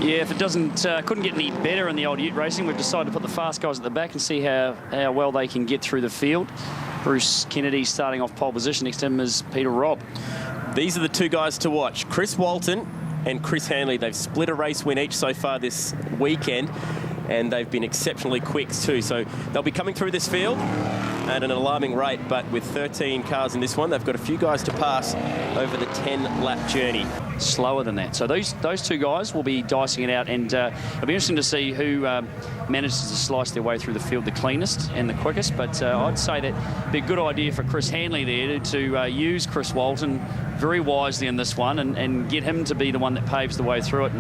Yeah, if it doesn't, couldn't get any better in the old Ute racing, we've decided to put the fast guys at the back and see how well they can get through the field. Bruce Kennedy starting off pole position. Next to him is Peter Robb. These are the two guys to watch. Chris Walton and Chris Hanley. They've split a race win each so far this weekend, and they've been exceptionally quick too. So they'll be coming through this field at an alarming rate, but with 13 cars in this one, they've got a few guys to pass over the 10-lap journey. Slower than that. So those two guys will be dicing it out, and it'll be interesting to see who manages to slice their way through the field the cleanest and the quickest. But I'd say that'd be a good idea for Chris Hanley there to use Chris Walton very wisely in this one and get him to be the one that paves the way through it,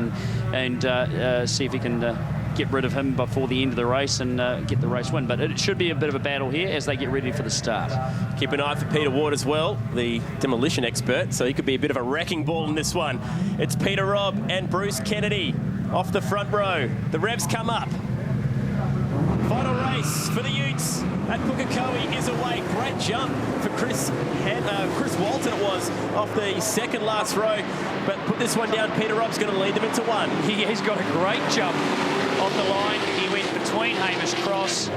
and see if he can get rid of him before the end of the race and get the race win. But it should be a bit of a battle here as they get ready for the start. Keep an eye for Peter Ward as well, the demolition expert, so he could be a bit of a wrecking ball in this one. It's Peter Robb and Bruce Kennedy off the front row. The revs come up. Final race for the Utes at Pukekohe is away. Great jump for Chris Walton it was off the second last row, but put this one down. Peter Robb's going to lead them into one. He's got a great jump off the line. He went between Hamish Cross,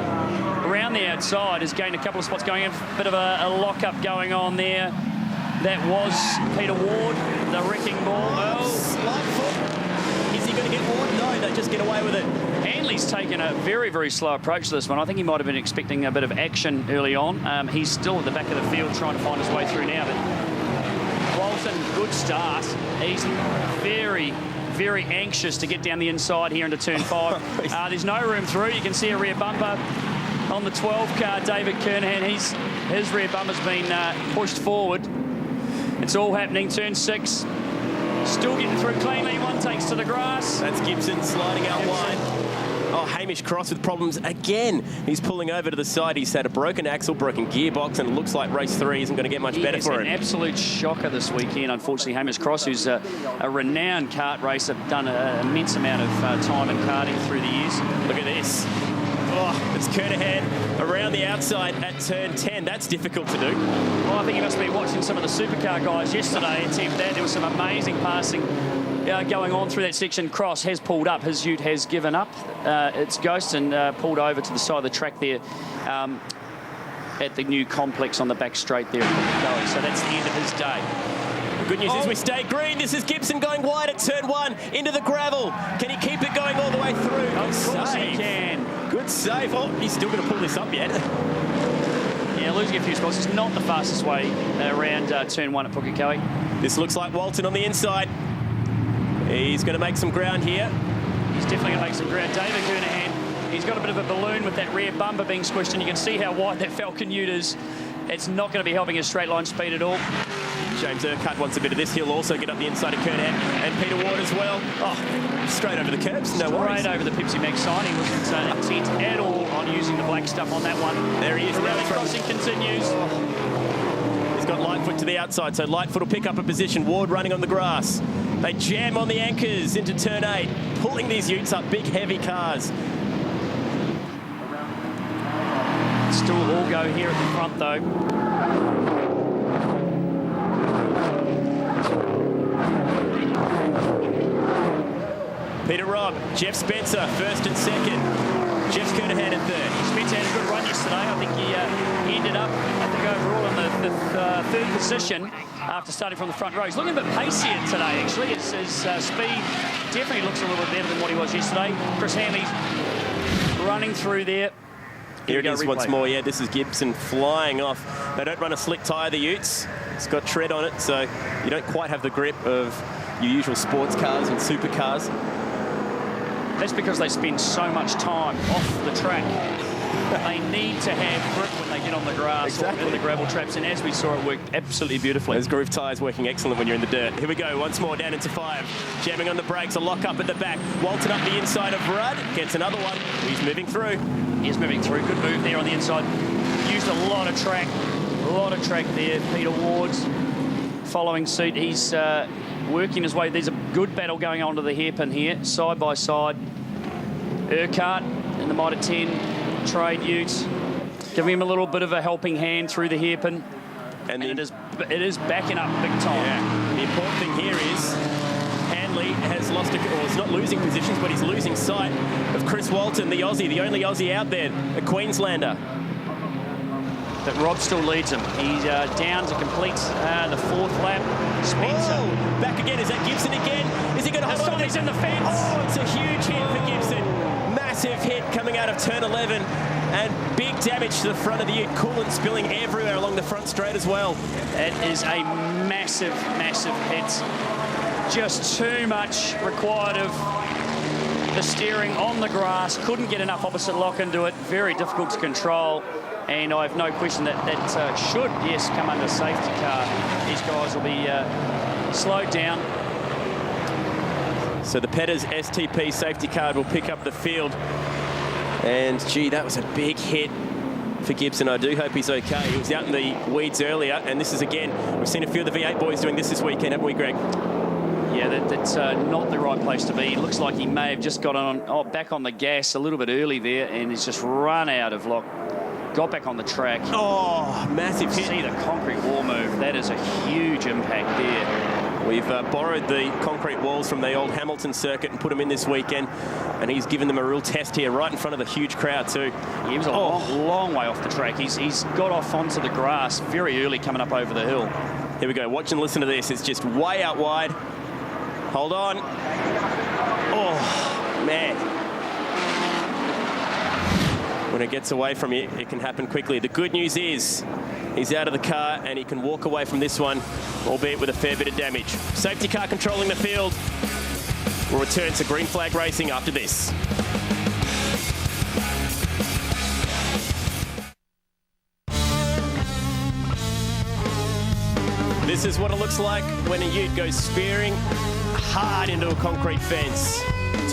around the outside, has gained a couple of spots going in. A bit of a lock-up going on there. That was Peter Ward, the wrecking ball. Oh, slight foot. Is he going to get Ward? No, they just get away with it. Hanley's taken a very, very slow approach to this one. I think he might have been expecting a bit of action early on. He's still at the back of the field trying to find his way through now. But Walton, good start. He's very anxious to get down the inside here into turn 5. There's no room through. You can see a rear bumper on the 12 car, David Kernahan. His rear bumper's been pushed forward. It's all happening. Turn 6. Still getting through cleanly. One takes to the grass. That's Gibson sliding out wide. Oh, Hamish Cross with problems again. He's pulling over to the side. He's had a broken axle, broken gearbox, and it looks like race 3 isn't going to get much better for him. An absolute shocker this weekend, unfortunately. Hamish Cross, who's a renowned kart racer, done an immense amount of time in karting through the years. Look at this. Oh, it's Kernahan around the outside at turn 10. That's difficult to do. Well, I think he must be watching some of the supercar guys yesterday and see that there was some amazing passing going on through that section. Cross has pulled up. His Ute has given up its ghost and pulled over to the side of the track there at the new complex on the back straight there. So that's the end of his day. The good news is we stay green. This is Gibson going wide at turn 1 into the gravel. Can he keep it going all the way through? Of course he can. Good save. Oh, he's still going to pull this up yet. Yeah, losing a few spots is not the fastest way around turn 1 at Pukekohe. This looks like Walton on the inside. He's going to make some ground here. He's definitely going to make some ground. David Kernahan, he's got a bit of a balloon with that rear bumper being squished, and you can see how wide that Falcon Ute is. It's not going to be helping his straight line speed at all. James Urquhart wants a bit of this. He'll also get up the inside of Kernahan and Peter Ward as well. Oh, straight over the curbs. No worries. Straight over the Pepsi Max sign. He wasn't intent at all on using the black stuff on that one. There he is. The rally crossing continues. He's got Lightfoot to the outside, so Lightfoot will pick up a position. Ward running on the grass. They jam on the anchors into turn 8, pulling these Utes up, big, heavy cars. Still all go here at the front, though. Peter Robb, Jeff Spencer, first and second. Jeff Kernahan in third. Spencer had a good run yesterday. I think he ended up, I think, overall in the third position after starting from the front row. He's looking a bit pacier today, actually. His speed definitely looks a little bit better than what he was yesterday. Chris Hanley's running through there. Here it is once more. Yeah, this is Gibson flying off. They don't run a slick tyre, the Utes. It's got tread on it, so you don't quite have the grip of your usual sports cars and supercars. That's because they spend so much time off the track. They need to have grip when they get on the grass or in the gravel traps, and as we saw, it worked absolutely beautifully. Those groove tyres working excellent when you're in the dirt. Here we go, once more down into 5. Jamming on the brakes, a lock up at the back. Walton up the inside of Rudd, gets another one. He's moving through. He's moving through. Good move there on the inside. Used a lot of track there. Peter Ward's following suit. He's working his way. There's a good battle going on to the hairpin here, side by side. Urquhart in the Mitre 10 trade Utes, giving him a little bit of a helping hand through the hairpin, and it is backing up big time. Yeah. The important thing here is Hanley Hanley has lost, or is not losing positions, but he's losing sight of Chris Walton, the Aussie, the only Aussie out there, a Queenslander. But Rob still leads him. He's down to complete the fourth lap. Spencer. Oh, back again. Is that Gibson again? Is he going to hold on? He's in the fence. Oh, it's a huge hit for Gibson. Massive hit coming out of turn 11. And big damage to the front of the Ute. Coolant spilling everywhere along the front straight as well. It is a massive, massive hit. Just too much required of the steering on the grass. Couldn't get enough opposite lock into it. Very difficult to control. And I have no question that should, yes, come under safety car. These guys will be slowed down. So the Petters STP safety car will pick up the field. And, gee, that was a big hit for Gibson. I do hope he's okay. He was out in the weeds earlier. And this is, again, we've seen a few of the V8 boys doing this weekend, haven't we, Greg? Yeah, that's not the right place to be. It looks like he may have just got back on the gas a little bit early there, and he's just run out of lock. Got back on the track. Oh, massive hit. See the concrete wall move. That is a huge impact there. We've borrowed the concrete walls from the old Hamilton circuit and put them in this weekend, and he's given them a real test here right in front of the huge crowd too. He was a long way off the track. He's got off onto the grass very early coming up over the hill. Here we go. Watch and listen to this. It's just way out wide. Hold on. Oh, man. When it gets away from you, it can happen quickly. The good news is he's out of the car and he can walk away from this one, albeit with a fair bit of damage. Safety car controlling the field. We'll return to green flag racing after this. This is what it looks like when a Ute goes spearing hard into a concrete fence.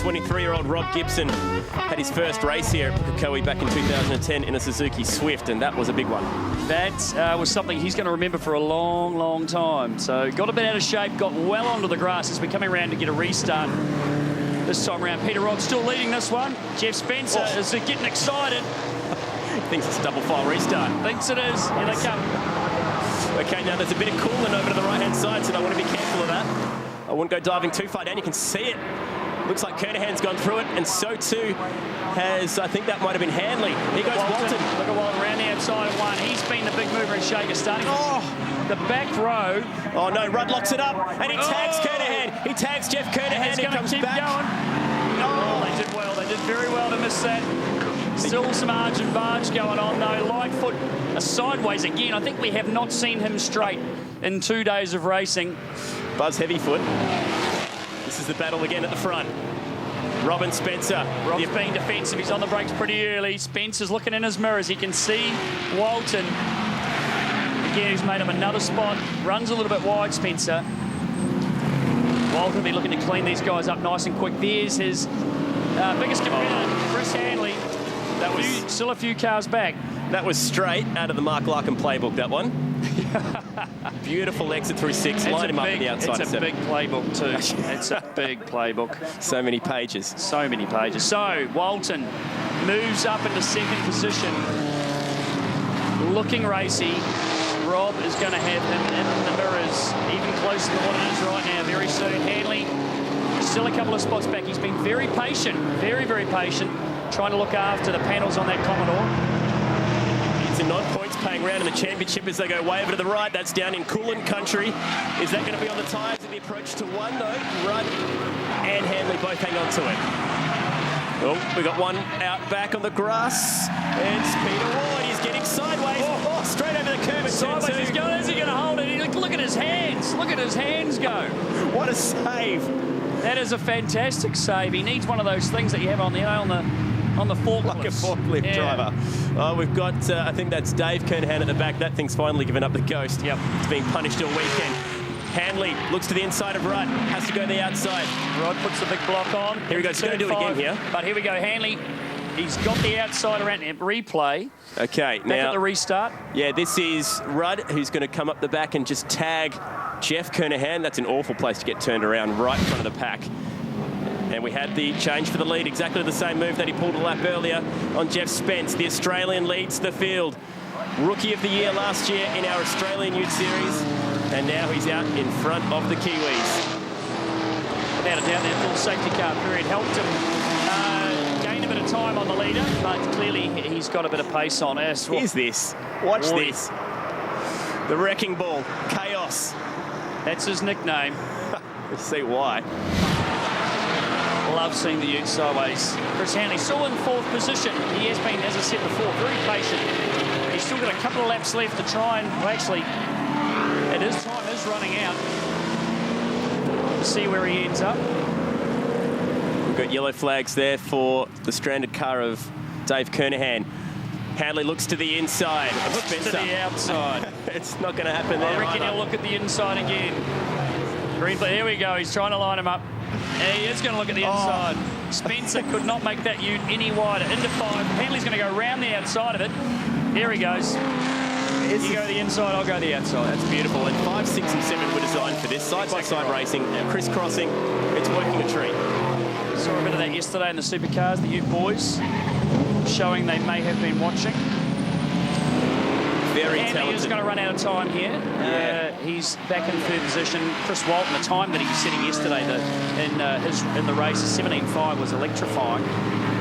23-year-old Rob Gibson had his first race here at Pukekohe back in 2010 in a Suzuki Swift, and that was a big one. That was something he's going to remember for a long, long time. So got a bit out of shape, got well onto the grass as we're coming around to get a restart this time around. Peter Robb still leading this one. Jeff Spencer is getting excited. Thinks it's a double file restart. Thinks it is. Here they come. Okay, now there's a bit of coolant over to the right-hand side, so I want to be careful of that. I wouldn't go diving too far down. You can see it. Looks like Kernahan's gone through it, and so too has, I think that might have been Hanley. Here goes Walton. Look at Walton around the outside of one. He's been the big mover and shaker starting. The back row. Oh no, Rudd locks it up, and he tags Kernahan. He tags Jeff Kernahan. He comes back. Going. Oh, they did well. They did very well to miss that. Still some arch and barge going on though. Lightfoot sideways again. I think we have not seen him straight in 2 days of racing. Buzz Heavyfoot. This is the battle again at the front. Robin Spencer. Rob's being defensive. He's on the brakes pretty early. Spencer's looking in his mirrors. He can see Walton. Again, he's made him another spot. Runs a little bit wide, Spencer. Walton will be looking to clean these guys up nice and quick. There's his biggest competitor, Chris Hanley. That was still a few cars back. That was straight out of the Mark Larkin playbook, that one. Beautiful exit through 6. Line him up at the outside. It's a big playbook too. It's a big playbook. So many pages. So many pages. So Walton moves up into second position. Looking racy. Rob is going to have him in the mirrors, even closer than what it is right now. Very soon. Hanley still a couple of spots back. He's been very patient. Very, very patient. Trying to look after the panels on that Commodore. It's a 9 points paying round in the championship as they go way over to the right. That's down in coolant country. Is that going to be on the tyres at the approach to one? No. Rudd and Hanley both hang on to it. Oh, we got one out back on the grass. It's Peter Ward. He's getting sideways. Oh, straight over the curb. Sideways. He's going. Is he going to hold it? Look at his hands. Look at his hands go. What a save. That is a fantastic save. He needs one of those things that you have on the forklift. Like a forklift driver. Oh, we've got, I think that's Dave Kernahan at the back. That thing's finally given up the ghost. Yep. It's being punished all weekend. Hanley looks to the inside of Rudd. Has to go to the outside. Rudd puts the big block on. Here we go. He's going to do it again here. But here we go. Hanley, he's got the outside around him. Replay. Okay, back at the restart. Yeah, this is Rudd, who's going to come up the back and just tag Jeff Kernahan. That's an awful place to get turned around right in front of the pack. And we had the change for the lead, exactly the same move that he pulled a lap earlier on Jeff Spence. The Australian leads the field. Rookie of the year last year in our Australian Youth Series. And now he's out in front of the Kiwis. without a doubt. That little safety car period helped him gain a bit of time on the leader, but clearly he's got a bit of pace on us. Here's this. Watch this. The wrecking ball. Chaos. That's his nickname. Let's see why. Love seeing the Utes sideways. Chris Hanley still in 4th position. He has been, as I said before, very patient. He's still got a couple of laps left to try and, well, actually, his time is running out. To see where he ends up. We've got yellow flags there for the stranded car of Dave Kernahan. Hanley looks to the inside. Looks to the outside. It's not going to happen there. I reckon he'll look at the inside again. Green flag. Here we go. He's trying to line him up. He is going to look at the inside. Spencer could not make that ute any wider. Into 5. Hanley's going to go round the outside of it. Here he goes. You go the inside, I'll go the outside. That's beautiful. And 5, 6 and 7 were designed for this. Side-by-side racing, crisscrossing. It's working a treat. Saw a bit of that yesterday in the supercars, the Ute boys, showing they may have been watching. Very Andy talented. is going to run out of time here. He's back in 3rd position. Chris Walton, the time that he was setting yesterday in the race, 17.5 was electrifying.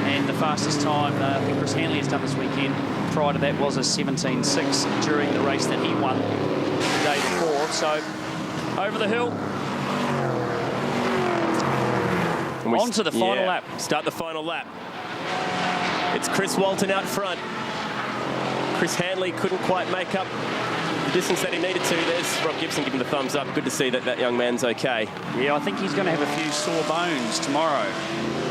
And the fastest time I think Chris Hanley has done this weekend prior to that was a 17.6 during the race that he won the day before. So over the hill. On to the final lap. Start the final lap. It's Chris Walton out front. Chris Hanley couldn't quite make up the distance that he needed to. There's Rob Gibson giving the thumbs up. Good to see that that young man's okay. Yeah, I think he's going to have a few sore bones tomorrow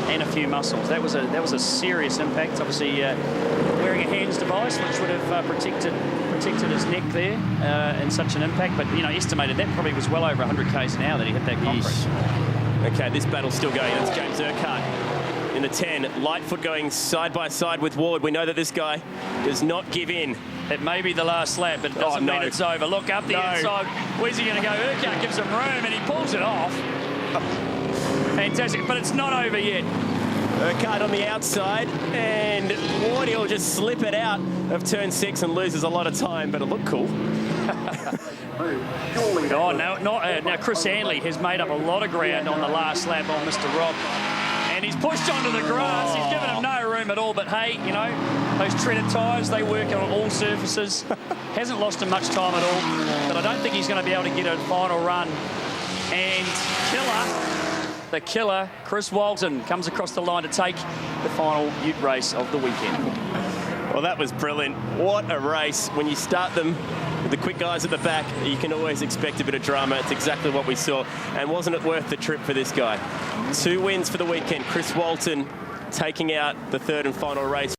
and a few muscles. That was a serious impact. Obviously, wearing a hands device, which would have protected his neck there in such an impact. But estimated that probably was well over 100 k's an hour that he hit that concrete. Okay, this battle's still going. It's James Urquhart in the 10. Lightfoot going side by side with Ward. We know that this guy does not give in. It may be the last lap, but it doesn't mean it's over. Look up the inside. Where's he going to go? Urquhart gives him room, and he pulls it off. Fantastic, but it's not over yet. Urquhart on the outside, and Wardy will just slip it out of turn 6 and loses a lot of time, but it looked cool. Now Chris Hanley has made up a lot of ground on the last lap on Mr. Rob. And he's pushed onto the grass. He's given him no room at all. But hey, those treaded tyres, they work on all surfaces. Hasn't lost him much time at all. But I don't think he's going to be able to get a final run. And the killer, Chris Walton, comes across the line to take the final Ute race of the weekend. Well, that was brilliant. What a race. When you start them with the quick guys at the back, you can always expect a bit of drama. It's exactly what we saw. And wasn't it worth the trip for this guy? 2 wins for the weekend. Chris Walton taking out the 3rd and final race.